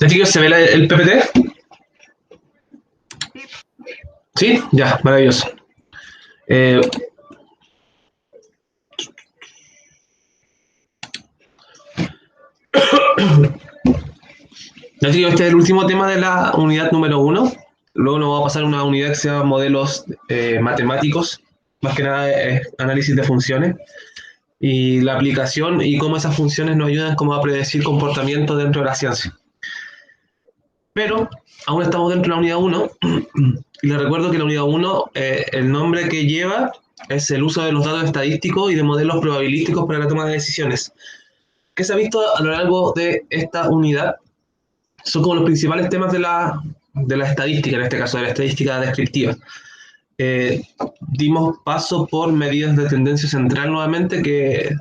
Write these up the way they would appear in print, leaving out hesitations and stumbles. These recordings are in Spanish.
chicos, ¿se ve el PPT? ¿Sí? Ya, maravilloso. Ya chicos, este es el último tema de la unidad número 1. Luego nos va a pasar una unidad que se llama modelos matemáticos, más que nada análisis de funciones, y la aplicación y cómo esas funciones nos ayudan como a predecir comportamiento dentro de la ciencia. Pero aún estamos dentro de la unidad 1, y les recuerdo que la unidad 1, el nombre que lleva es el uso de los datos estadísticos y de modelos probabilísticos para la toma de decisiones. ¿Qué se ha visto a lo largo de esta unidad? Son como los principales temas de la estadística, en este caso, de la estadística descriptiva. Dimos paso por medidas de tendencia central nuevamente, que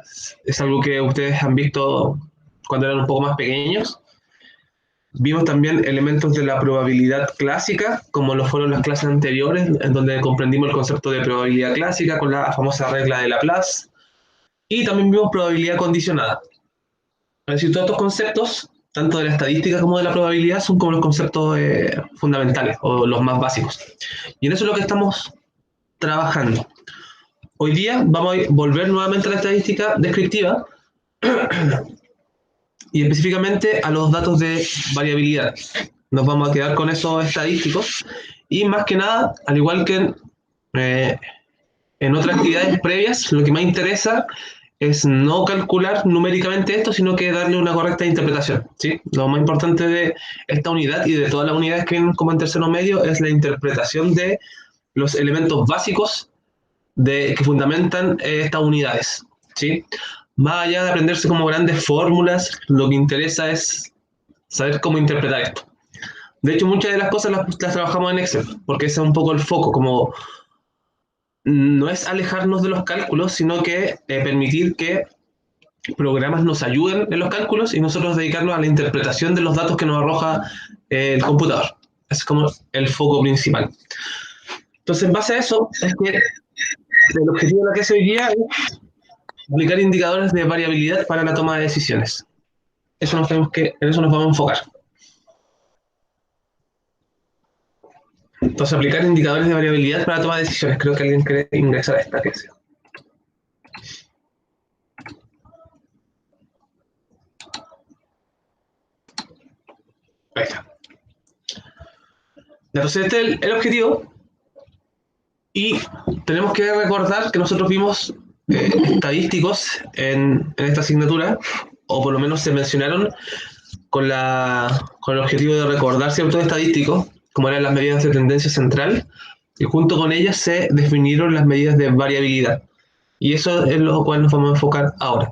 es algo que ustedes han visto cuando eran un poco más pequeños. Vimos también elementos de la probabilidad clásica, como lo fueron las clases anteriores, en donde comprendimos el concepto de probabilidad clásica con la famosa regla de Laplace. Y también vimos probabilidad condicionada. Es decir, todos estos conceptos, tanto de la estadística como de la probabilidad, son como los conceptos fundamentales o los más básicos. Y en eso es lo que estamos trabajando. Hoy día vamos a volver nuevamente a la estadística descriptiva y específicamente a los datos de variabilidad. Nos vamos a quedar con esos estadísticos y más que nada, al igual que en otras actividades previas, lo que más interesa es no calcular numéricamente esto, sino que darle una correcta interpretación, ¿sí? Lo más importante de esta unidad y de todas las unidades que vienen como en tercero medio es la interpretación de los elementos básicos que fundamentan estas unidades, ¿sí? Más allá de aprenderse como grandes fórmulas, lo que interesa es saber cómo interpretar esto. De hecho, muchas de las cosas las trabajamos en Excel, porque ese es un poco el foco, como no es alejarnos de los cálculos, sino que permitir que programas nos ayuden en los cálculos y nosotros dedicarnos a la interpretación de los datos que nos arroja el computador. Ese es como el foco principal. Entonces, en base a eso, es que el objetivo de la clase hoy día es aplicar indicadores de variabilidad para la toma de decisiones. En eso nos vamos a enfocar. Entonces, aplicar indicadores de variabilidad para la toma de decisiones. Creo que alguien quiere ingresar a esta clase. Ahí está. Entonces, este es el objetivo. Y tenemos que recordar que nosotros vimos estadísticos en esta asignatura, o por lo menos se mencionaron con el objetivo de recordar ciertos estadísticos, como eran las medidas de tendencia central, y junto con ellas se definieron las medidas de variabilidad. Y eso es lo cual nos vamos a enfocar ahora.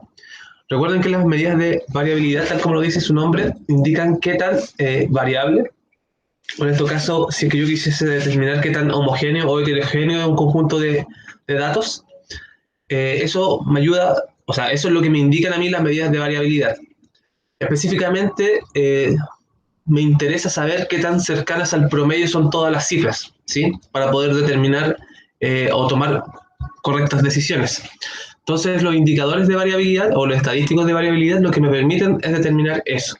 Recuerden que las medidas de variabilidad, tal como lo dice su nombre, indican qué tan variable, o en este caso, si es que yo quisiese determinar qué tan homogéneo o heterogéneo es un conjunto de datos, eso me ayuda, o sea, eso es lo que me indican a mí las medidas de variabilidad. Específicamente, me interesa saber qué tan cercanas al promedio son todas las cifras, ¿sí? Para poder determinar o tomar correctas decisiones. Entonces, los indicadores de variabilidad o los estadísticos de variabilidad lo que me permiten es determinar eso.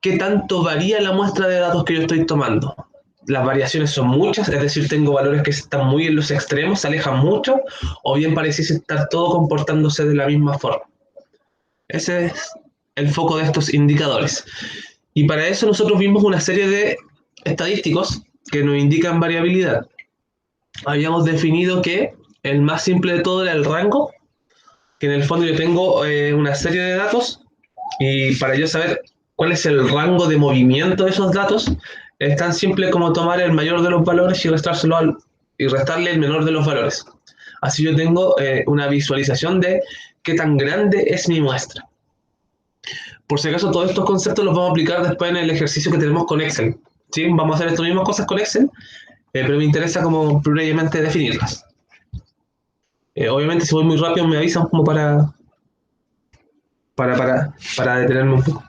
¿Qué tanto varía la muestra de datos que yo estoy tomando? Las variaciones son muchas, es decir, tengo valores que están muy en los extremos, se alejan mucho, o bien pareciese estar todo comportándose de la misma forma. Ese es el foco de estos indicadores. Y para eso nosotros vimos una serie de estadísticos que nos indican variabilidad. Habíamos definido que el más simple de todo era el rango, que en el fondo yo tengo una serie de datos y para yo saber cuál es el rango de movimiento de esos datos, es tan simple como tomar el mayor de los valores y restarle el menor de los valores. Así yo tengo una visualización de qué tan grande es mi muestra. Por si acaso, todos estos conceptos los vamos a aplicar después en el ejercicio que tenemos con Excel. ¿Sí? Vamos a hacer estas mismas cosas con Excel, pero me interesa como previamente definirlas. Obviamente, si voy muy rápido, me avisan como para detenerme un poco.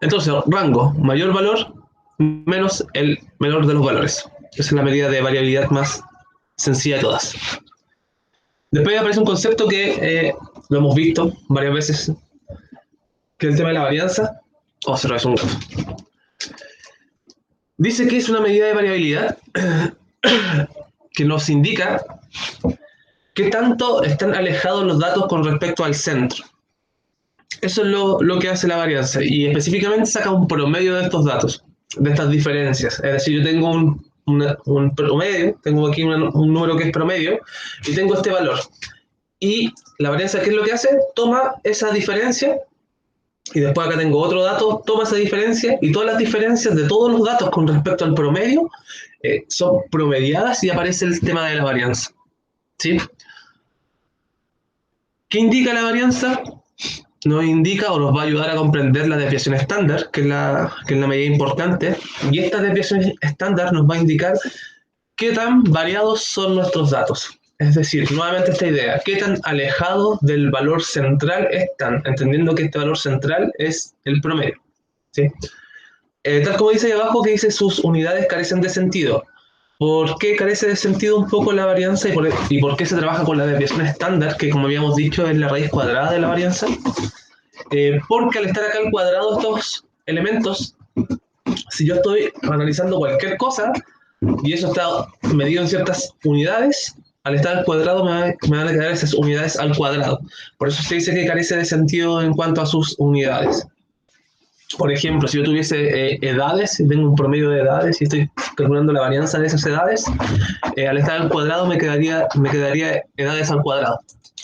Entonces, rango, mayor valor menos el menor de los valores. Esa es la medida de variabilidad más sencilla de todas. Después aparece un concepto que lo hemos visto varias veces, que es el tema de la varianza. o 0 es un gato. Dice que es una medida de variabilidad que nos indica qué tanto están alejados los datos con respecto al centro. Eso es lo que hace la varianza, y específicamente saca un promedio de estos datos, de estas diferencias. Es decir, yo tengo un promedio, tengo aquí un número que es promedio, y tengo este valor. Y la varianza, ¿qué es lo que hace? Toma esa diferencia, y después acá tengo otro dato, toma esa diferencia, y todas las diferencias de todos los datos con respecto al promedio son promediadas y aparece el tema de la varianza. ¿Sí? ¿Qué indica la varianza? Nos indica o nos va a ayudar a comprender la desviación estándar, que es la medida importante, y esta desviación estándar nos va a indicar qué tan variados son nuestros datos. Es decir, nuevamente esta idea, qué tan alejados del valor central están, entendiendo que este valor central es el promedio. ¿Sí? Tal como dice ahí abajo, que dice sus unidades carecen de sentido. ¿Por qué carece de sentido un poco la varianza y por qué se trabaja con la desviación estándar, que como habíamos dicho es la raíz cuadrada de la varianza? Porque al estar acá al cuadrado estos elementos, si yo estoy analizando cualquier cosa y eso está medido en ciertas unidades, al estar al cuadrado me van a quedar esas unidades al cuadrado. Por eso se dice que carece de sentido en cuanto a sus unidades. Por ejemplo, si yo tuviese edades, si tengo un promedio de edades y estoy calculando la varianza de esas edades, al estar al cuadrado me quedaría edades al cuadrado.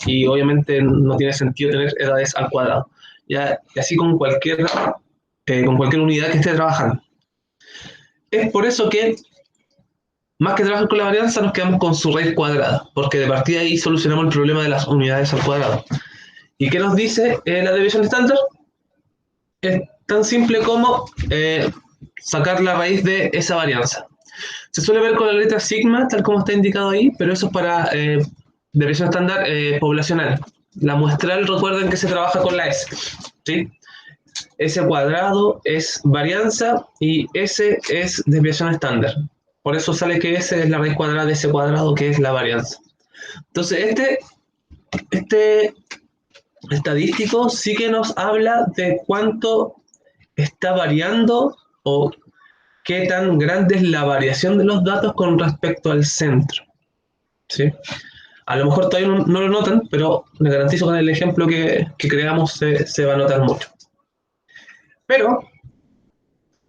Y obviamente no tiene sentido tener edades al cuadrado. Y así con cualquier unidad que esté trabajando. Es por eso que, más que trabajar con la varianza, nos quedamos con su raíz cuadrada, porque de partida ahí solucionamos el problema de las unidades al cuadrado. ¿Y qué nos dice la desviación estándar? Es tan simple como sacar la raíz de esa varianza. Se suele ver con la letra sigma, tal como está indicado ahí, pero eso es para desviación estándar poblacional. La muestral, recuerden que se trabaja con la S, ¿sí? S cuadrado es varianza y S es desviación estándar. Por eso sale que S es la raíz cuadrada de S cuadrado, que es la varianza. Entonces, este estadístico sí que nos habla de cuánto está variando o qué tan grande es la variación de los datos con respecto al centro. ¿Sí? A lo mejor todavía no lo notan, pero les garantizo que con el ejemplo que creamos se va a notar mucho. Pero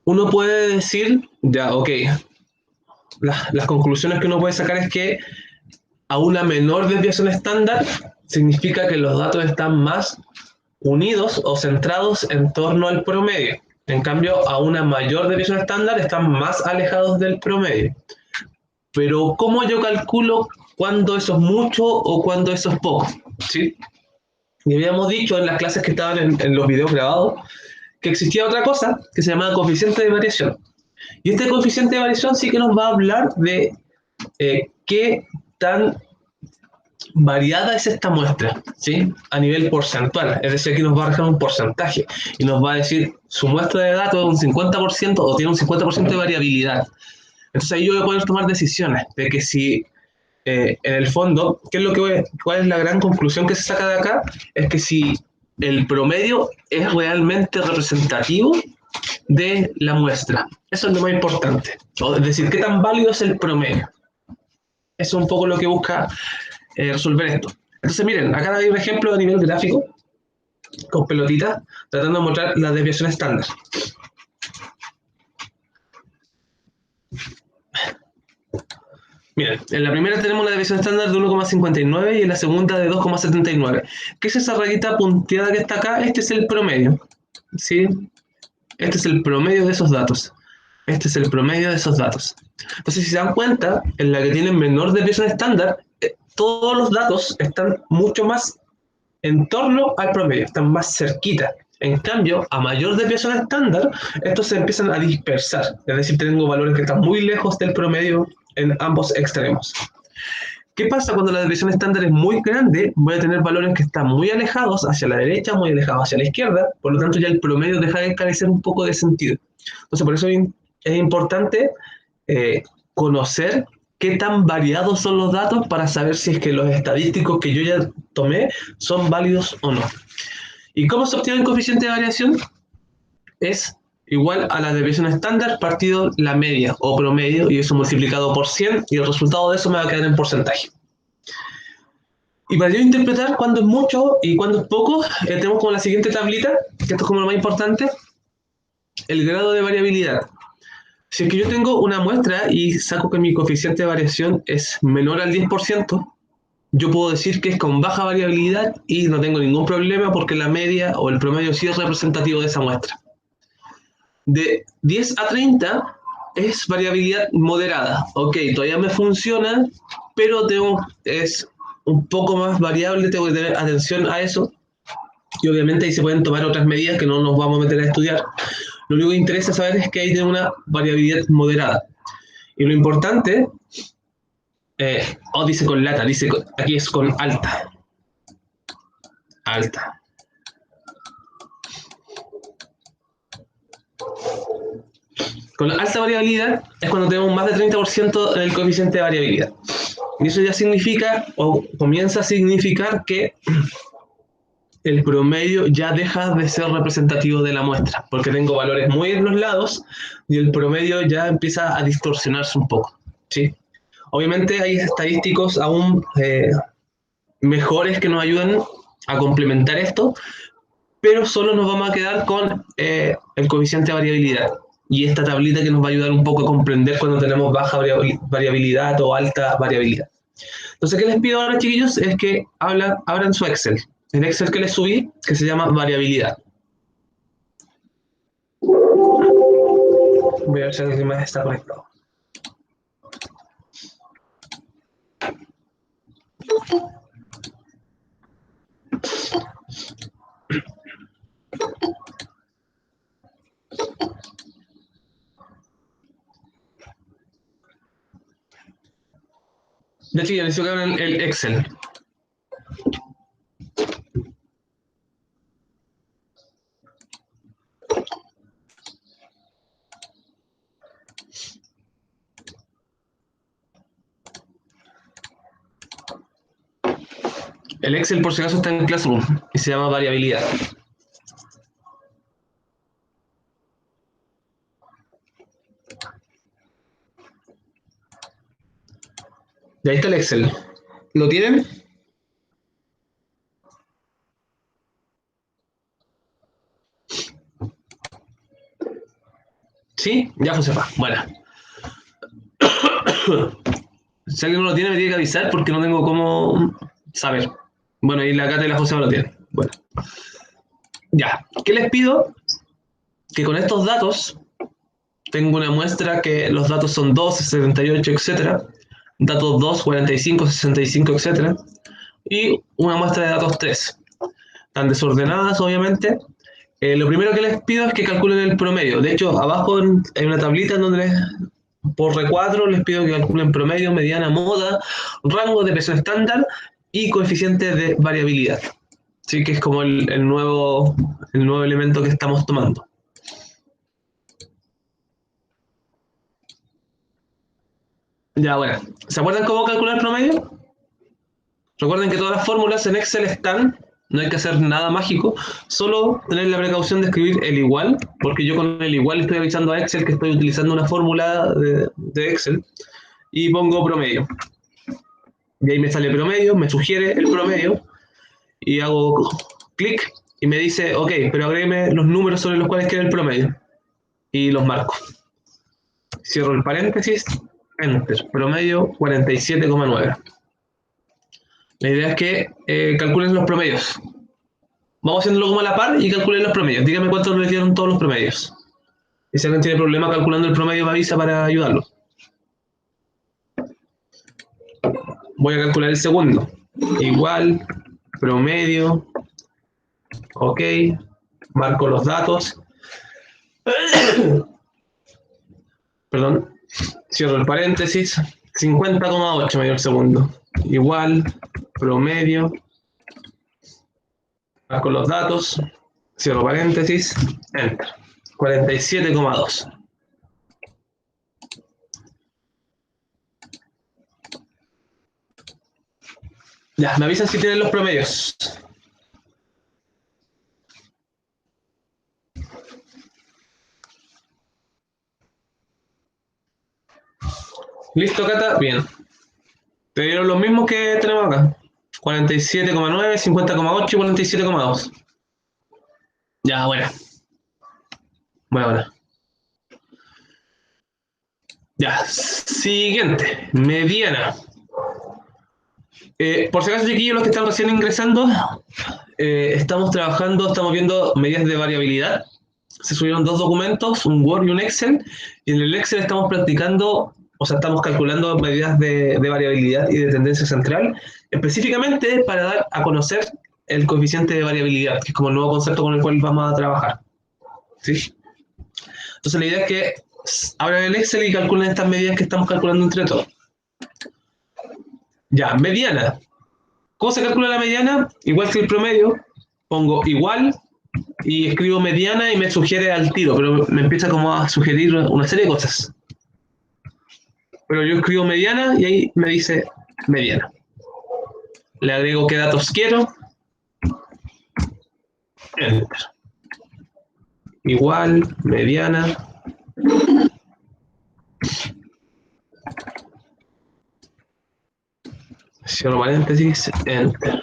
uno puede decir, ya, ok, las conclusiones que uno puede sacar es que a una menor desviación estándar significa que los datos están más unidos o centrados en torno al promedio. En cambio, a una mayor desviación estándar están más alejados del promedio. Pero ¿cómo yo calculo cuándo eso es mucho o cuándo eso es poco? ¿Sí? Y habíamos dicho en las clases que estaban en los videos grabados que existía otra cosa que se llamaba coeficiente de variación. Y este coeficiente de variación sí que nos va a hablar de qué tan variada es esta muestra, ¿sí? A nivel porcentual. Es decir, aquí nos va a dejar un porcentaje y nos va a decir su muestra de datos es un 50% o tiene un 50% de variabilidad. Entonces ahí yo voy a poder tomar decisiones de que si, en el fondo, ¿cuál es la gran conclusión que se saca de acá? Es que si el promedio es realmente representativo de la muestra. Eso es lo más importante. Es decir, ¿qué tan válido es el promedio? Eso es un poco lo que busca resolver esto. Entonces, miren, acá hay un ejemplo a nivel gráfico, con pelotitas, tratando de mostrar la desviación estándar. Miren, en la primera tenemos una desviación estándar de 1,59 y en la segunda de 2,79. ¿Qué es esa rayita punteada que está acá? Este es el promedio, ¿sí? Este es el promedio de esos datos. Este es el promedio de esos datos. Entonces, si se dan cuenta, en la que tienen menor desviación estándar, todos los datos están mucho más en torno al promedio, están más cerquita. En cambio, a mayor desviación estándar, estos se empiezan a dispersar. Es decir, tengo valores que están muy lejos del promedio en ambos extremos. ¿Qué pasa cuando la desviación estándar es muy grande? Voy a tener valores que están muy alejados hacia la derecha, muy alejados hacia la izquierda, por lo tanto ya el promedio deja de carecer un poco de sentido. Entonces, por eso es importante conocer qué tan variados son los datos para saber si es que los estadísticos que yo ya tomé son válidos o no. ¿Y cómo se obtiene el coeficiente de variación? es igual a la desviación estándar partido la media o promedio, y eso multiplicado por 100, y el resultado de eso me va a quedar en porcentaje. Y para yo interpretar cuándo es mucho y cuándo es poco, tenemos como la siguiente tablita, que esto es como lo más importante, el grado de variabilidad. Si es que yo tengo una muestra y saco que mi coeficiente de variación es menor al 10%, yo puedo decir que es con baja variabilidad y no tengo ningún problema porque la media o el promedio sí es representativo de esa muestra. De 10 a 30 es variabilidad moderada. Ok, todavía me funciona, pero es un poco más variable, tengo que tener atención a eso. Y obviamente ahí se pueden tomar otras medidas que no nos vamos a meter a estudiar. Lo único que interesa saber es que hay de una variabilidad moderada. Y lo importante, dice con lata, aquí es con alta. Alta. Con alta variabilidad es cuando tenemos más del 30% del coeficiente de variabilidad. Y eso ya significa, o comienza a significar, que el promedio ya deja de ser representativo de la muestra, porque tengo valores muy en los lados y el promedio ya empieza a distorsionarse un poco, ¿sí? Obviamente hay estadísticos aún mejores que nos ayudan a complementar esto, pero solo nos vamos a quedar con el coeficiente de variabilidad y esta tablita que nos va a ayudar un poco a comprender cuando tenemos baja variabilidad o alta variabilidad. Entonces, ¿qué les pido ahora, chiquillos? Es que abran su Excel. El Excel que les subí, que se llama variabilidad. Voy a ver si alguien más está conectado. De hecho, ya les que abran el Excel. El Excel, por si acaso, está en Classroom y se llama variabilidad. Y ahí está el Excel. ¿Lo tienen? ¿Sí? Ya, Josefa. Bueno. Si alguien no lo tiene, me tiene que avisar porque no tengo cómo saber. Bueno, y la Cata y la Josefa lo tienen. Bueno. Ya. ¿Qué les pido? Que con estos datos, tengo una muestra que los datos son 2, 78, etc. Datos 2, 45, 65, etc. Y una muestra de datos 3. Están desordenadas, obviamente. Lo primero que les pido es que calculen el promedio. De hecho, abajo hay una tablita en donde por recuadro les pido que calculen promedio, mediana, moda, rango de peso estándar y coeficiente de variabilidad. Sí, que es como el nuevo elemento que estamos tomando. Ya, bueno. ¿Se acuerdan cómo calcular promedio? Recuerden que todas las fórmulas en Excel están, no hay que hacer nada mágico, solo tener la precaución de escribir el igual, porque yo con el igual estoy avisando a Excel que estoy utilizando una fórmula de Excel y pongo promedio. Y ahí me sale promedio, me sugiere el promedio y hago clic y me dice, ok, pero agrégueme los números sobre los cuales queda el promedio y los marco. Cierro el paréntesis, enter, promedio 47,9. La idea es que calculen los promedios. Vamos haciéndolo como a la par y calculen los promedios. Dígame cuántos les dieron todos los promedios. Y si alguien tiene problema calculando el promedio, me avisa para ayudarlo. Voy a calcular el segundo. Igual, promedio, ok, marco los datos. Perdón, cierro el paréntesis. 50,8 me dio el segundo. Igual, promedio, marco los datos, cierro paréntesis, enter. 47,2. Ya, me avisan si tienen los promedios. ¿Listo, Cata? Bien. Te dieron los mismos que tenemos acá. 47,9, 50,8 y 47,2. Ya, bueno. Bueno. Ya, siguiente. Mediana. Por si acaso, chiquillos, los que están recién ingresando, estamos trabajando, estamos viendo medidas de variabilidad. Se subieron dos documentos, un Word y un Excel, y en el Excel estamos practicando, o sea, estamos calculando medidas de variabilidad y de tendencia central, específicamente para dar a conocer el coeficiente de variabilidad, que es como el nuevo concepto con el cual vamos a trabajar. ¿Sí? Entonces la idea es que abran el Excel y calculen estas medidas que estamos calculando entre todos. Ya, mediana. ¿Cómo se calcula la mediana? Igual que el promedio, pongo igual y escribo mediana y me sugiere al tiro, pero me empieza como a sugerir una serie de cosas. Pero yo escribo mediana y ahí me dice mediana. Le agrego qué datos quiero. Enter. Igual, mediana. Cierro paréntesis, enter.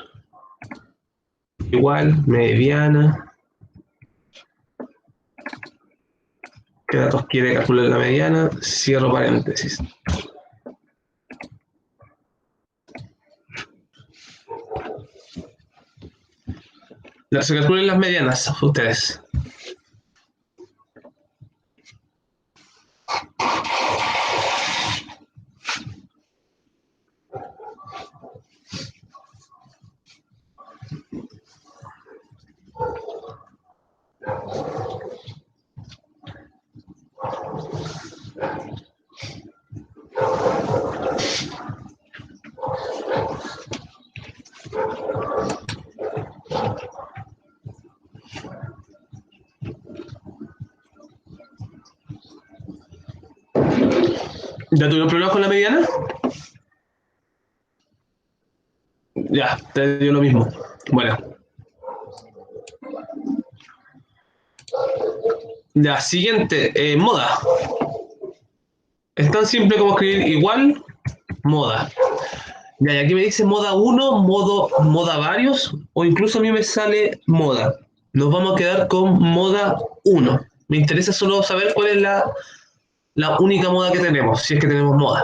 Igual, mediana. ¿Qué datos quiere calcular la mediana? Cierro paréntesis. Se calculen las medianas, ustedes. ¿Ya tuvieron problemas con la mediana? Ya, te dio lo mismo. Bueno. Ya, siguiente, moda. Es tan simple como escribir igual, moda. Ya, y aquí me dice moda 1, moda varios, o incluso a mí me sale moda. Nos vamos a quedar con moda 1. Me interesa solo saber cuál es la única moda que tenemos, si es que tenemos moda.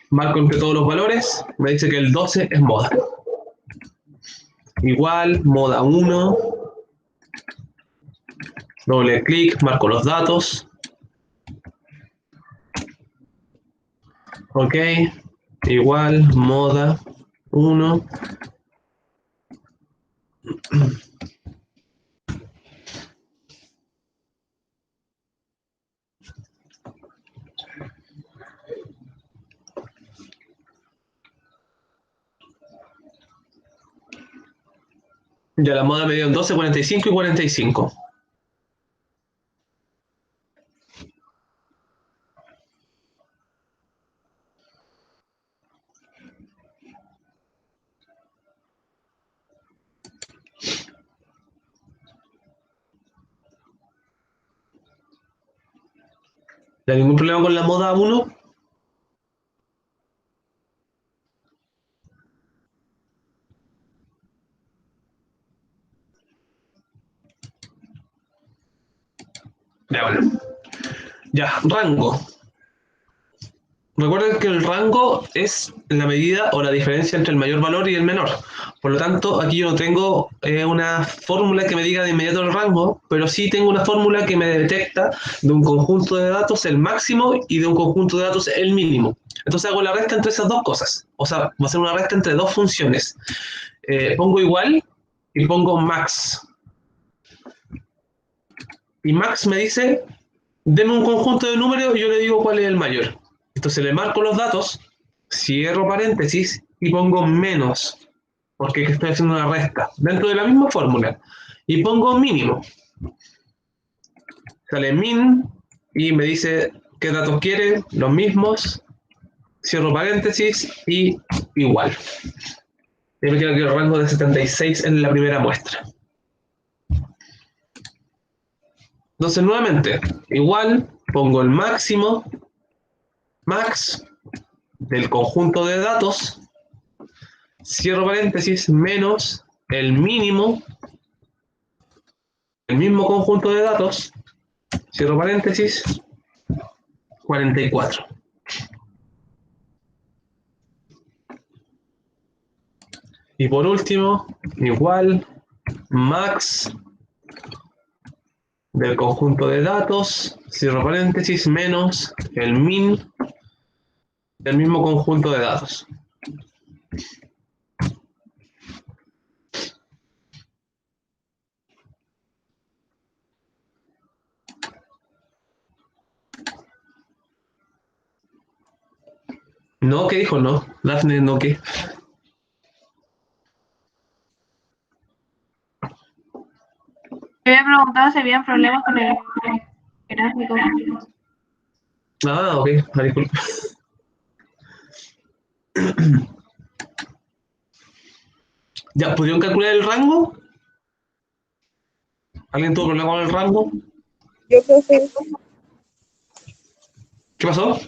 Marco entre todos los valores, me dice que el 12 es moda. Igual, moda 1. Doble clic, marco los datos. Ok, igual, moda 1. Ya la moda me dio en 12, 45 y 45. ¿No hay ningún problema con la moda 1? Ya, bueno. Ya, rango. Recuerden que el rango es la medida o la diferencia entre el mayor valor y el menor. Por lo tanto, aquí yo no tengo una fórmula que me diga de inmediato el rango, pero sí tengo una fórmula que me detecta de un conjunto de datos el máximo y de un conjunto de datos el mínimo. Entonces hago la resta entre esas dos cosas. O sea, va a ser una resta entre dos funciones. Pongo igual y pongo max. Y max me dice, denme un conjunto de números y yo le digo cuál es el mayor. Entonces le marco los datos, cierro paréntesis y pongo menos, porque estoy haciendo una resta, dentro de la misma fórmula. Y pongo mínimo. Sale min y me dice qué datos quiere, los mismos, cierro paréntesis y igual. Y me queda aquí el rango de 76 en la primera muestra. Entonces nuevamente, igual, pongo el máximo, max del conjunto de datos, cierro paréntesis, menos el mínimo del mismo conjunto de datos, cierro paréntesis, 44. Y por último, igual max del conjunto de datos, cierro paréntesis, menos el min del mismo conjunto de datos. No, ¿qué dijo? No, Daphne, no, ¿qué? Me había preguntado si había problemas con el gráfico. Ah, ok, disculpe. ¿Ya pudieron calcular el rango? ¿Alguien tuvo problema con el rango? Yo creo que ¿Qué pasó?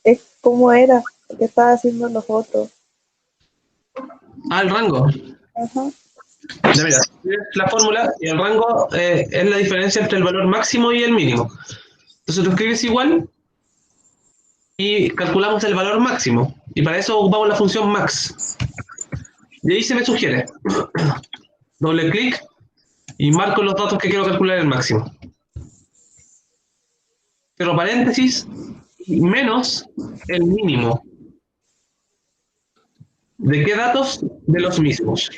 es como era, que estaba haciendo los otros. Ah, el rango. Ajá. Ya mira, la fórmula y el rango es la diferencia entre el valor máximo y el mínimo. Entonces lo escribes igual y calculamos el valor máximo. Y para eso ocupamos la función max. Y ahí se me sugiere. Doble clic y marco los datos que quiero calcular el máximo. Cierro paréntesis menos el mínimo. ¿De qué datos? De los mismos.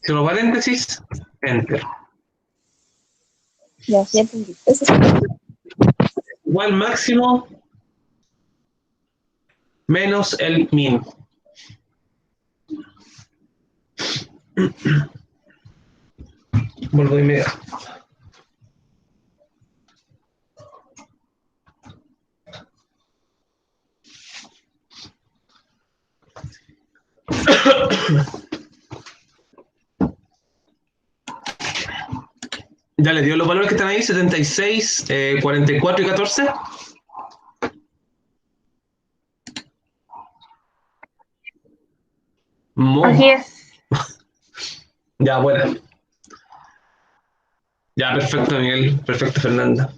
Cierro paréntesis, enter. Ya, ya entendí. Eso es. Igual máximo menos el min. Vuelvo inmediato. Ya les dio los valores que están ahí, 76, 44 y 14. Así es. Ya, bueno. Ya, perfecto, Miguel. Perfecto, Fernanda.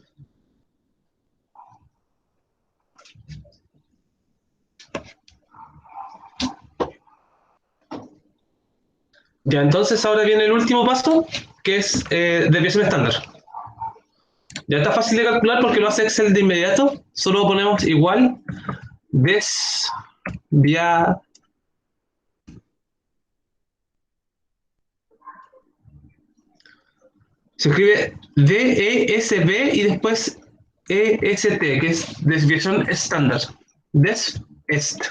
Ya, entonces ahora viene el último paso, que es desviación estándar. Ya está fácil de calcular porque lo hace Excel de inmediato. Solo ponemos igual desvia. Se escribe DESB y después EST, que es desviación estándar. Est.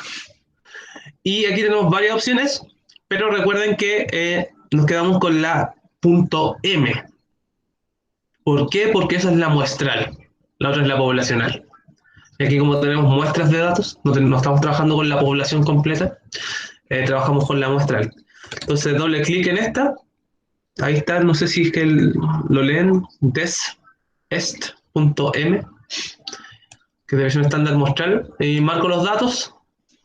Y aquí tenemos varias opciones, pero recuerden que nos quedamos con la .m. ¿Por qué? Porque esa es la muestral. La otra es la poblacional. Y aquí como tenemos muestras de datos, no estamos trabajando con la población completa, trabajamos con la muestral. Entonces doble clic en esta. Ahí está, no sé si es que lo leen, est.m, que es versión estándar muestral, y marco los datos,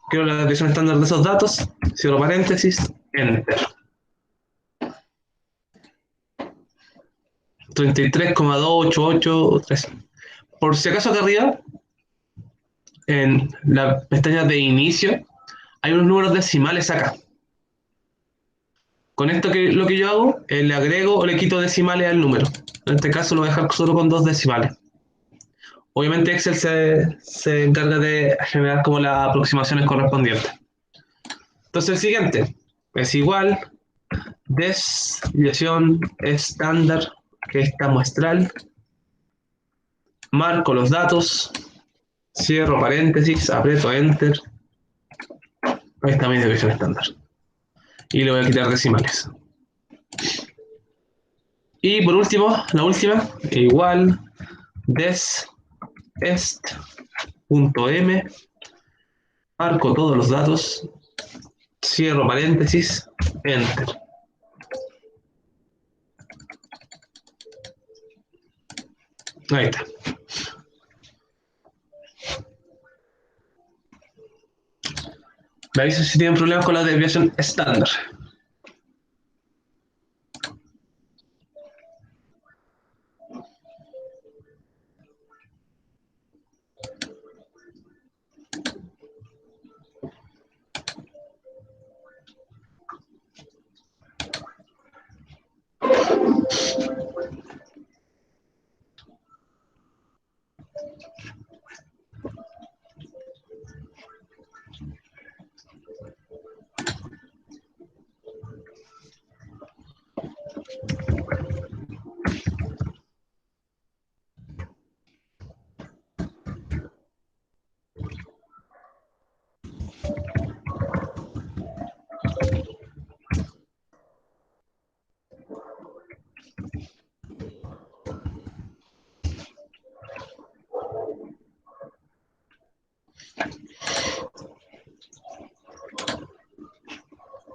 quiero la versión estándar de esos datos, cierro paréntesis, enter. 33,288,3. Por si acaso acá arriba, en la pestaña de inicio, hay unos números decimales acá. Con esto lo que yo hago, le agrego o le quito decimales al número. En este caso lo voy a dejar solo con 2 decimales. Obviamente Excel se encarga de generar como las aproximaciones correspondientes. Entonces el siguiente es igual desviación estándar, que está muestral, marco los datos, cierro paréntesis, aprieto enter, ahí está mi desviación estándar. Y le voy a quitar decimales. Y por último, la última, igual est.m, marco todos los datos, cierro paréntesis, enter. Ahí está. Me avisan si tienen problemas con la desviación estándar.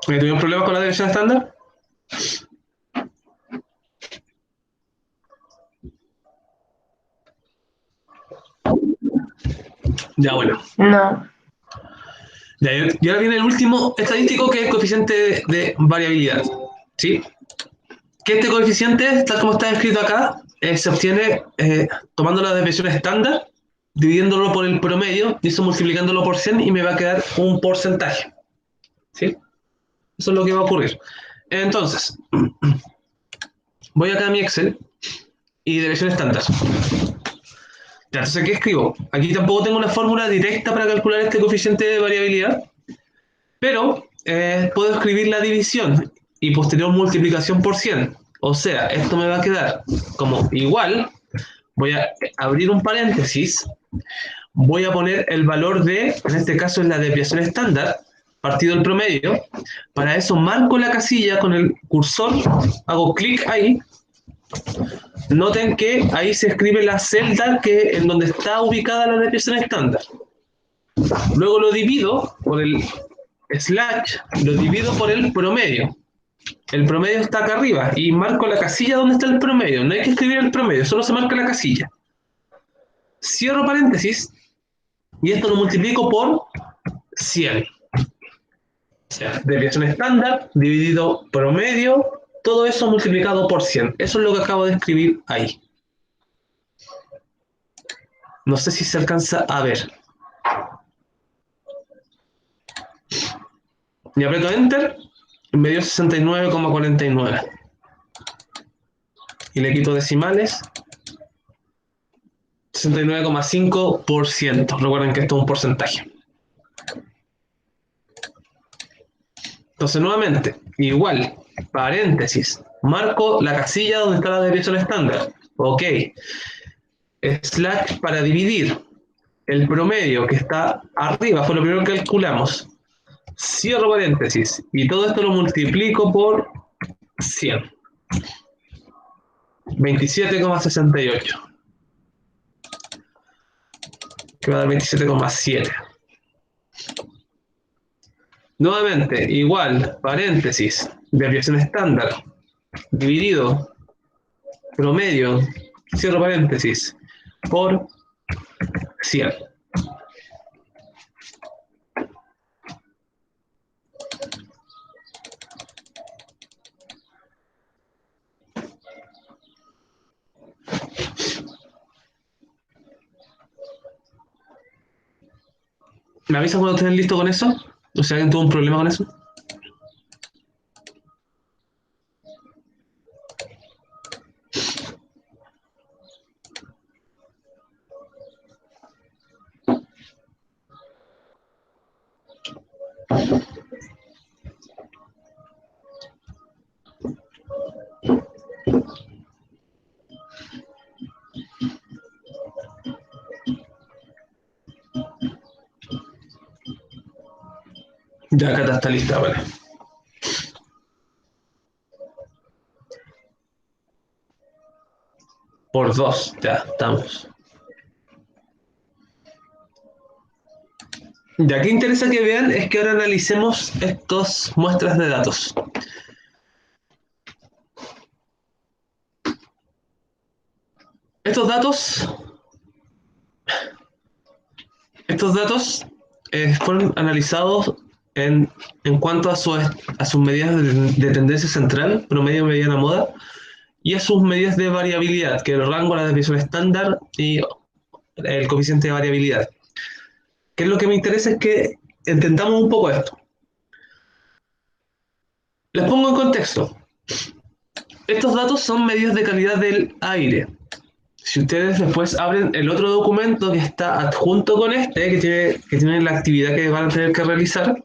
¿Tuvieron problemas con la desviación estándar? Ya, bueno. No. Ya, y ahora viene el último estadístico, que es el coeficiente de variabilidad. ¿Sí? Que este coeficiente, tal como está escrito acá, se obtiene tomando la desviación estándar, dividiéndolo por el promedio, y eso multiplicándolo por 100, y me va a quedar un porcentaje. ¿Sí? Eso es lo que va a ocurrir. Entonces, voy acá a mi Excel y desviación estándar. Ya, entonces, ¿qué escribo? Aquí tampoco tengo una fórmula directa para calcular este coeficiente de variabilidad, pero puedo escribir la división y posterior multiplicación por 100. O sea, esto me va a quedar como igual. Voy a abrir un paréntesis. Voy a poner el valor de, en este caso es la desviación estándar, partido del promedio. Para eso marco la casilla con el cursor, hago clic ahí. Noten que ahí se escribe la celda en donde está ubicada la desviación estándar. Luego lo divido por el slash, lo divido por el promedio. El promedio está acá arriba y marco la casilla donde está el promedio. No hay que escribir el promedio, solo se marca la casilla. Cierro paréntesis y esto lo multiplico por 100. O sea, desviación estándar dividido promedio, todo eso multiplicado por 100. Eso es lo que acabo de escribir ahí. No sé si se alcanza a ver. Y aprieto Enter, me dio 69,49. Y le quito decimales. 69,5%. Recuerden que esto es un porcentaje. Entonces, nuevamente, igual, paréntesis, marco la casilla donde está la desviación estándar. Ok. Slash para dividir el promedio que está arriba, fue lo primero que calculamos. Cierro paréntesis y todo esto lo multiplico por 100. 27,68. Que va a dar 27,7. Nuevamente, igual, paréntesis, desviación estándar, dividido, promedio, cierro paréntesis, por 100. ¿Me avisan cuando estén listos con eso? O si alguien tuvo un problema con eso. Ya acá está lista, vale. Por 2, ya estamos. Ya que interesa que vean es que ahora analicemos estas muestras de datos. Estos datos fueron analizados en cuanto a sus medidas de tendencia central, promedio, mediana, moda, y a sus medidas de variabilidad, que es el rango, la desviación estándar y el coeficiente de variabilidad. ¿Qué es lo que me interesa? Es que entendamos un poco esto. Les pongo en contexto. Estos datos son medidas de calidad del aire. Si ustedes después abren el otro documento que está adjunto con este, que tiene la actividad que van a tener que realizar,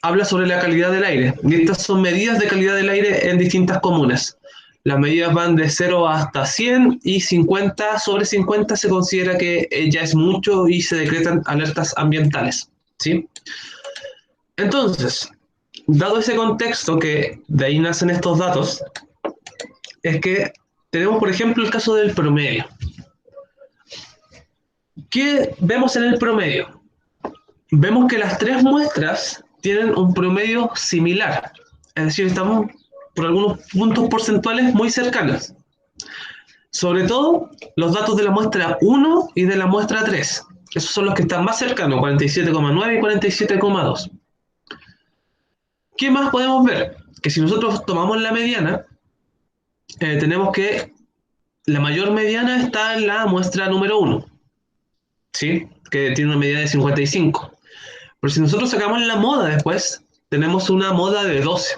habla sobre la calidad del aire. Y estas son medidas de calidad del aire en distintas comunas. Las medidas van de 0 hasta 100 y 50 sobre 50 se considera que ya es mucho y se decretan alertas ambientales, ¿sí? Entonces, dado ese contexto que de ahí nacen estos datos, es que tenemos, por ejemplo, el caso del promedio. ¿Qué vemos en el promedio? Vemos que las tres muestras tienen un promedio similar, es decir, estamos por algunos puntos porcentuales muy cercanos. Sobre todo, los datos de la muestra 1 y de la muestra 3. Esos son los que están más cercanos, 47,9 y 47,2. ¿Qué más podemos ver? Que si nosotros tomamos la mediana, tenemos que la mayor mediana está en la muestra número 1, ¿sí? Que tiene una medida de 55. Pero si nosotros sacamos la moda después, tenemos una moda de 12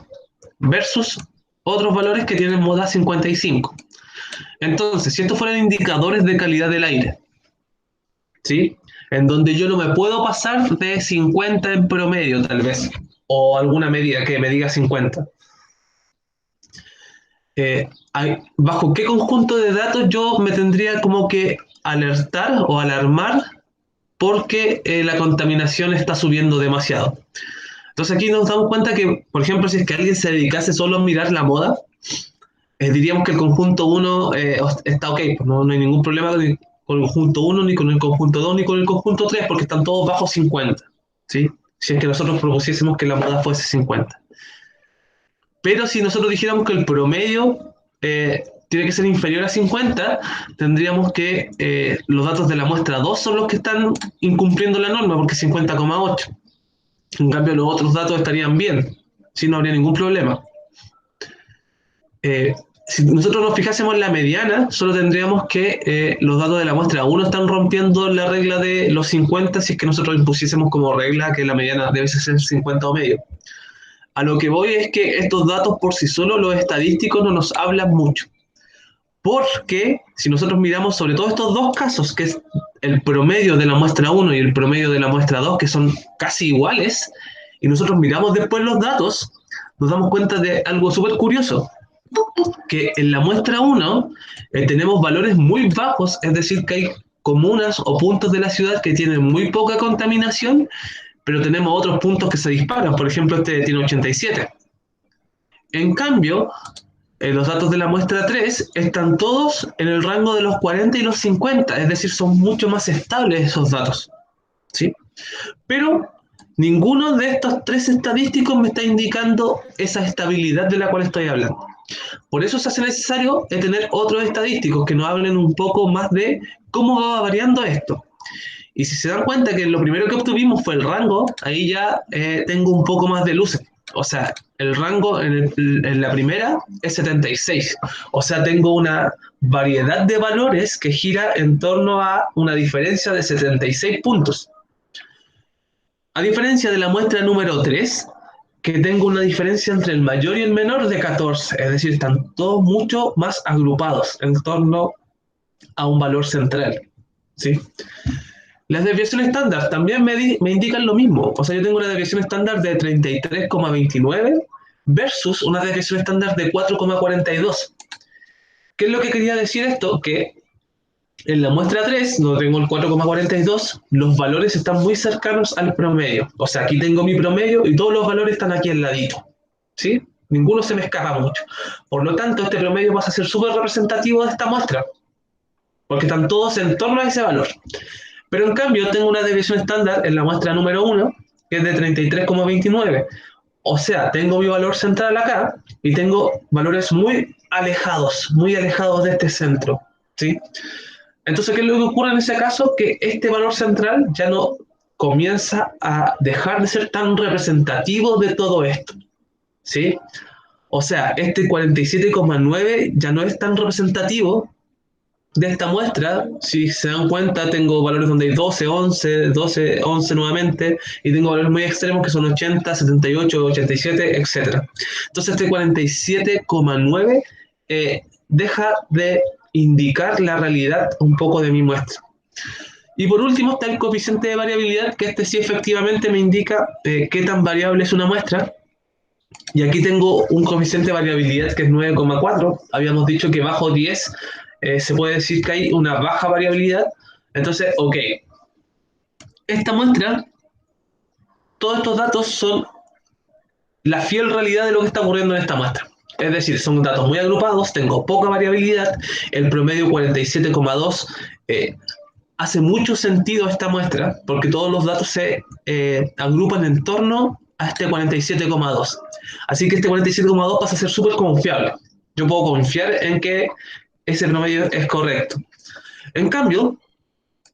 versus otros valores que tienen moda 55. Entonces, si estos fueran indicadores de calidad del aire, ¿sí? En donde yo no me puedo pasar de 50 en promedio, tal vez, o alguna medida que me diga 50. ¿Bajo qué conjunto de datos yo me tendría como que alertar o alarmar porque la contaminación está subiendo demasiado? Entonces aquí nos damos cuenta que, por ejemplo, si es que alguien se dedicase solo a mirar la moda, diríamos que el conjunto 1 está ok, pues no hay ningún problema con el conjunto 1, ni con el conjunto 2, ni con el conjunto 3, porque están todos bajo 50, ¿sí? Si es que nosotros propusiésemos que la moda fuese 50. Pero si nosotros dijéramos que el promedio tiene que ser inferior a 50, tendríamos que los datos de la muestra 2 son los que están incumpliendo la norma, porque es 50,8. En cambio, los otros datos estarían bien, ¿sí? No habría ningún problema. Si nosotros nos fijásemos en la mediana, solo tendríamos que los datos de la muestra 1 están rompiendo la regla de los 50 si es que nosotros impusiésemos como regla que la mediana debe ser 50 o medio. A lo que voy es que estos datos por sí solos, los estadísticos, no nos hablan mucho. Porque si nosotros miramos sobre todo estos dos casos, que es el promedio de la muestra 1 y el promedio de la muestra 2, que son casi iguales, y nosotros miramos después los datos, nos damos cuenta de algo súper curioso, que en la muestra 1 tenemos valores muy bajos, es decir, que hay comunas o puntos de la ciudad que tienen muy poca contaminación, pero tenemos otros puntos que se disparan. Por ejemplo, este tiene 87. En cambio, los datos de la muestra 3 están todos en el rango de los 40 y los 50, es decir, son mucho más estables esos datos, ¿sí? Pero ninguno de estos tres estadísticos me está indicando esa estabilidad de la cual estoy hablando. Por eso se hace necesario tener otros estadísticos que nos hablen un poco más de cómo va variando esto. Y si se dan cuenta que lo primero que obtuvimos fue el rango, ahí ya tengo un poco más de luces. O sea, el rango en la primera es 76. O sea, tengo una variedad de valores que gira en torno a una diferencia de 76 puntos. A diferencia de la muestra número 3, que tengo una diferencia entre el mayor y el menor de 14. Es decir, están todos mucho más agrupados en torno a un valor central, ¿sí? Las desviaciones estándar también me indican lo mismo. O sea, yo tengo una desviación estándar de 33,29 versus una desviación estándar de 4,42. ¿Qué es lo que quería decir esto? Que en la muestra 3, donde tengo el 4,42, los valores están muy cercanos al promedio. O sea, aquí tengo mi promedio y todos los valores están aquí al ladito, ¿sí? Ninguno se me escapa mucho. Por lo tanto, este promedio pasa a ser súper representativo de esta muestra, porque están todos en torno a ese valor. Pero en cambio tengo una desviación estándar en la muestra número 1, que es de 33,29. O sea, tengo mi valor central acá y tengo valores muy alejados de este centro, ¿sí? Entonces, ¿qué es lo que ocurre en ese caso? Que este valor central ya no comienza a dejar de ser tan representativo de todo esto, ¿sí? O sea, este 47,9 ya no es tan representativo de esta muestra. Si se dan cuenta, tengo valores donde hay 12, 11, 12, 11 nuevamente, y tengo valores muy extremos que son 80, 78, 87, etc. Entonces este 47,9 deja de indicar la realidad un poco de mi muestra. Y por último está el coeficiente de variabilidad, que este sí efectivamente me indica qué tan variable es una muestra. Y aquí tengo un coeficiente de variabilidad que es 9,4. Habíamos dicho que bajo 10 se puede decir que hay una baja variabilidad. Entonces, ok, esta muestra, todos estos datos son la fiel realidad de lo que está ocurriendo en esta muestra. Es decir, son datos muy agrupados, tengo poca variabilidad, el promedio 47,2 hace mucho sentido esta muestra, porque todos los datos se agrupan en torno a este 47,2. Así que este 47,2 pasa a ser súper confiable. Yo puedo confiar en que ese promedio es correcto. En cambio,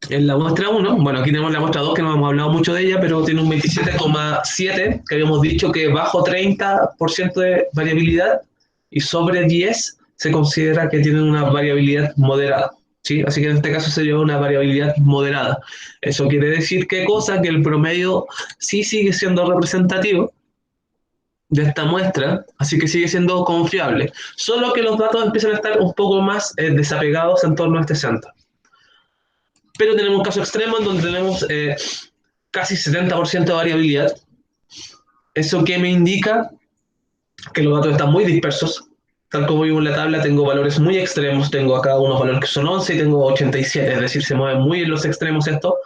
en la muestra 1, bueno, aquí tenemos la muestra 2 que no hemos hablado mucho de ella, pero tiene un 27,7, que habíamos dicho que bajo 30% de variabilidad y sobre 10 se considera que tiene una variabilidad moderada. ¿Sí? Así que en este caso sería una variabilidad moderada. Eso quiere decir ¿qué cosa? Que el promedio sí sigue siendo representativo de esta muestra, así que sigue siendo confiable, solo que los datos empiezan a estar un poco más desapegados en torno a este centro. Pero tenemos un caso extremo en donde tenemos casi 70% de variabilidad. ¿Eso qué me indica? Que los datos están muy dispersos. Tal como vimos en la tabla, tengo valores muy extremos. Tengo acá unos valores que son 11 y tengo 87, es decir, se mueven muy en los extremos esto.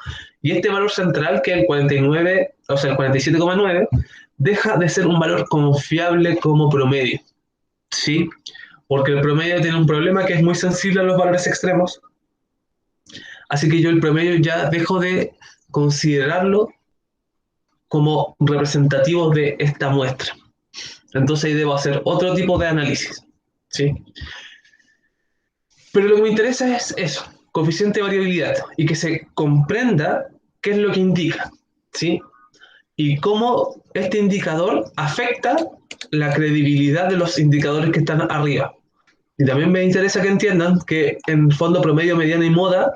Y este valor central, que es el 49, o sea, el 47,9, deja de ser un valor confiable como promedio. ¿Sí? Porque el promedio tiene un problema que es muy sensible a los valores extremos. Así que yo el promedio ya dejo de considerarlo como representativo de esta muestra. Entonces ahí debo hacer otro tipo de análisis, ¿sí? Pero lo que me interesa es eso, coeficiente de variabilidad, y que se comprenda qué es lo que indica, ¿sí? Y cómo este indicador afecta la credibilidad de los indicadores que están arriba. Y también me interesa que entiendan que en fondo promedio, mediana y moda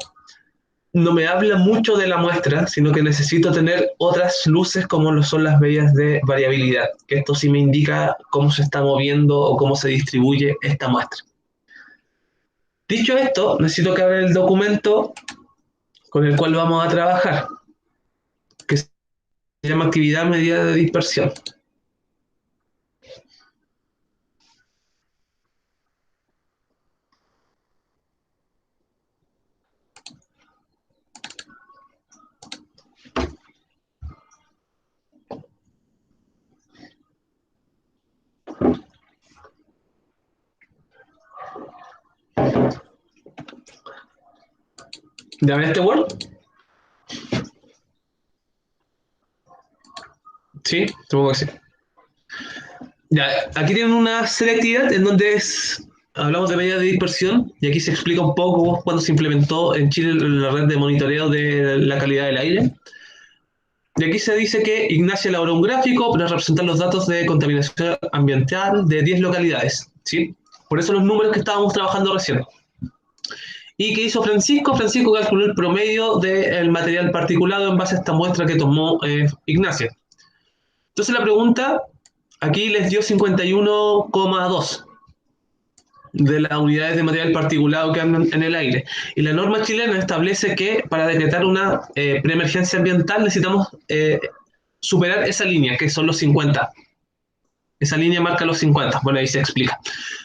no me habla mucho de la muestra, sino que necesito tener otras luces como lo son las medidas de variabilidad, que esto sí me indica cómo se está moviendo o cómo se distribuye esta muestra. Dicho esto, necesito que abra el documento con el cual vamos a trabajar, que se llama actividad medida de dispersión. ¿Ya ven este Word? Sí, supongo que sí. Ya, aquí tienen una selectividad en donde hablamos de medidas de dispersión y aquí se explica un poco cuando se implementó en Chile la red de monitoreo de la calidad del aire. Y aquí se dice que Ignacia elaboró un gráfico para representar los datos de contaminación ambiental de 10 localidades, ¿sí? Por eso los números que estábamos trabajando recién. ¿Y qué hizo Francisco? Francisco calculó el promedio del material particulado en base a esta muestra que tomó Ignacia. Entonces la pregunta, aquí les dio 51,2 de las unidades de material particulado que andan en el aire. Y la norma chilena establece que para decretar una preemergencia ambiental necesitamos superar esa línea, que son los 50. Esa línea marca los 50. Bueno, ahí se explica.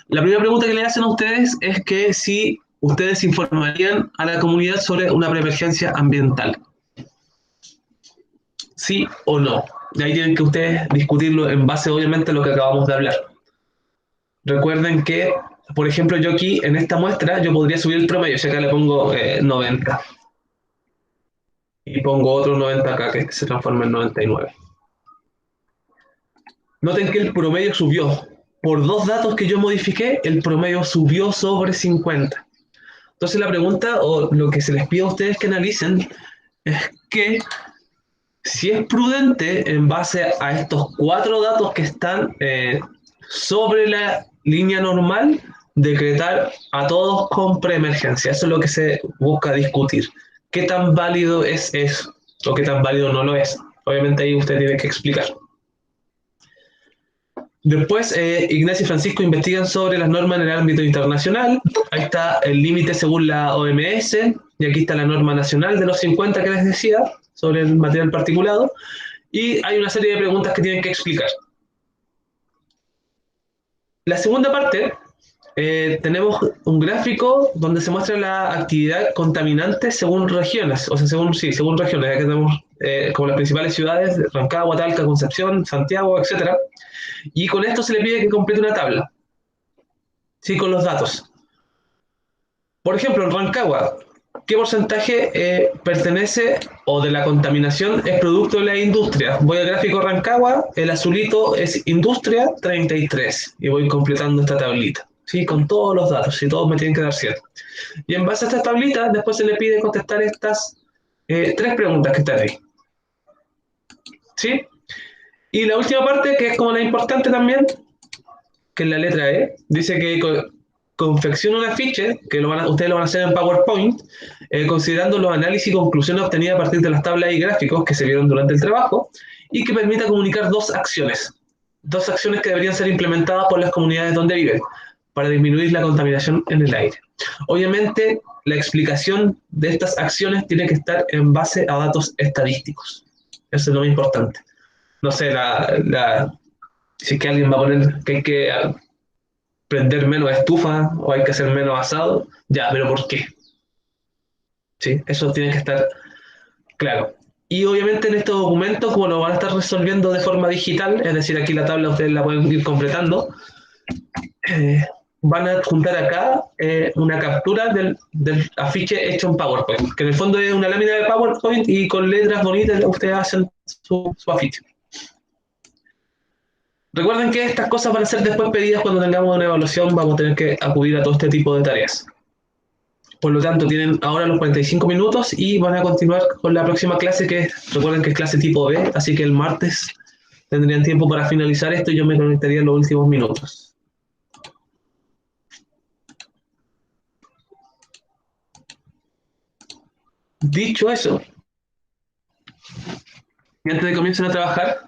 La primera pregunta que le hacen a ustedes es que si ustedes informarían a la comunidad sobre una preemergencia ambiental. ¿Sí o no? Y ahí tienen que ustedes discutirlo en base, obviamente, a lo que acabamos de hablar. Recuerden que, por ejemplo, yo aquí, en esta muestra, yo podría subir el promedio. Si acá le pongo 90. Y pongo otro 90 acá, que se transforma en 99. Noten que el promedio subió. Por dos datos que yo modifiqué, el promedio subió sobre 50. Entonces la pregunta, o lo que se les pide a ustedes que analicen, es que si es prudente, en base a estos 4 datos que están sobre la línea normal, decretar a todos con preemergencia. Eso es lo que se busca discutir. ¿Qué tan válido es eso? ¿O qué tan válido no lo es? Obviamente ahí usted tiene que explicar. Después, Ignacio y Francisco investigan sobre las normas en el ámbito internacional. Ahí está el límite según la OMS, y aquí está la norma nacional de los 50 que les decía, sobre el material particulado. Y hay una serie de preguntas que tienen que explicar. La segunda parte, tenemos un gráfico donde se muestra la actividad contaminante según regiones, o sea, según regiones. Aquí tenemos como las principales ciudades, Rancagua, Talca, Concepción, Santiago, etcétera. Y con esto se le pide que complete una tabla, ¿sí? Con los datos. Por ejemplo, en Rancagua, ¿qué porcentaje pertenece o de la contaminación es producto de la industria? Voy al gráfico Rancagua, el azulito es industria 33, y voy completando esta tablita, ¿sí? Con todos los datos, y todos me tienen que dar 100. Y en base a estas tablitas, después se le pide contestar estas 3 preguntas que están ahí, ¿sí? Y la última parte, que es como la importante también, que es la letra E, dice que confecciona un afiche, que ustedes lo van a hacer en PowerPoint, considerando los análisis y conclusiones obtenidas a partir de las tablas y gráficos que se vieron durante el trabajo, y que permita comunicar 2 acciones que deberían ser implementadas por las comunidades donde viven, para disminuir la contaminación en el aire. Obviamente, la explicación de estas acciones tiene que estar en base a datos estadísticos. Eso es lo más importante. No sé, si es que alguien va a poner que hay que prender menos estufa o hay que hacer menos asado, ya, pero ¿por qué? ¿Sí? Eso tiene que estar claro. Y obviamente en estos documentos, como lo van a estar resolviendo de forma digital, es decir, aquí la tabla ustedes la pueden ir completando, van a juntar acá una captura del afiche hecho en PowerPoint, que en el fondo es una lámina de PowerPoint y con letras bonitas ustedes hacen su afiche. Recuerden que estas cosas van a ser después pedidas cuando tengamos una evaluación, vamos a tener que acudir a todo este tipo de tareas. Por lo tanto, tienen ahora los 45 minutos y van a continuar con la próxima clase, que recuerden que es clase tipo B, así que el martes tendrían tiempo para finalizar esto y yo me conectaría en los últimos minutos. Dicho eso, y antes de que comiencen a trabajar,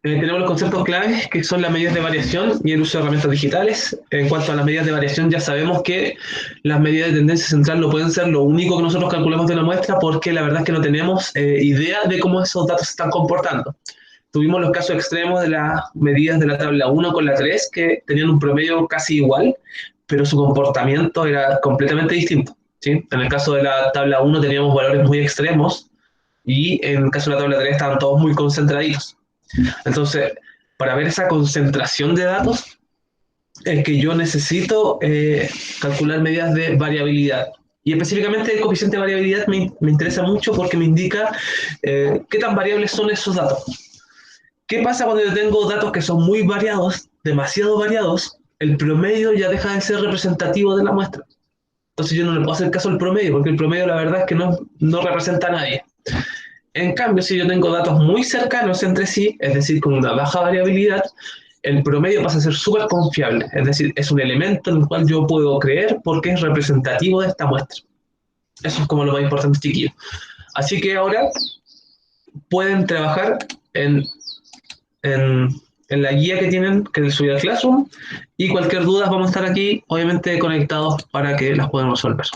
tenemos los conceptos claves, que son las medidas de variación y el uso de herramientas digitales. En cuanto a las medidas de variación, ya sabemos que las medidas de tendencia central no pueden ser lo único que nosotros calculemos de una muestra, porque la verdad es que no tenemos idea de cómo esos datos se están comportando. Tuvimos los casos extremos de las medidas de la tabla 1 con la 3, que tenían un promedio casi igual, pero su comportamiento era completamente distinto, ¿sí? En el caso de la tabla 1 teníamos valores muy extremos, y en el caso de la tabla 3 estaban todos muy concentraditos. Entonces, para ver esa concentración de datos, es que yo necesito calcular medidas de variabilidad. Y específicamente el coeficiente de variabilidad me interesa mucho porque me indica qué tan variables son esos datos. ¿Qué pasa cuando yo tengo datos que son muy variados, demasiado variados? El promedio ya deja de ser representativo de la muestra. Entonces yo no le puedo hacer caso al promedio, porque el promedio la verdad es que no representa a nadie. En cambio, si yo tengo datos muy cercanos entre sí, es decir, con una baja variabilidad, el promedio pasa a ser súper confiable. Es decir, es un elemento en el cual yo puedo creer porque es representativo de esta muestra. Eso es como lo más importante, chiquillos. Así que ahora pueden trabajar en la guía que tienen, que es subir al Classroom, y cualquier duda vamos a estar aquí, obviamente conectados para que las puedan resolver.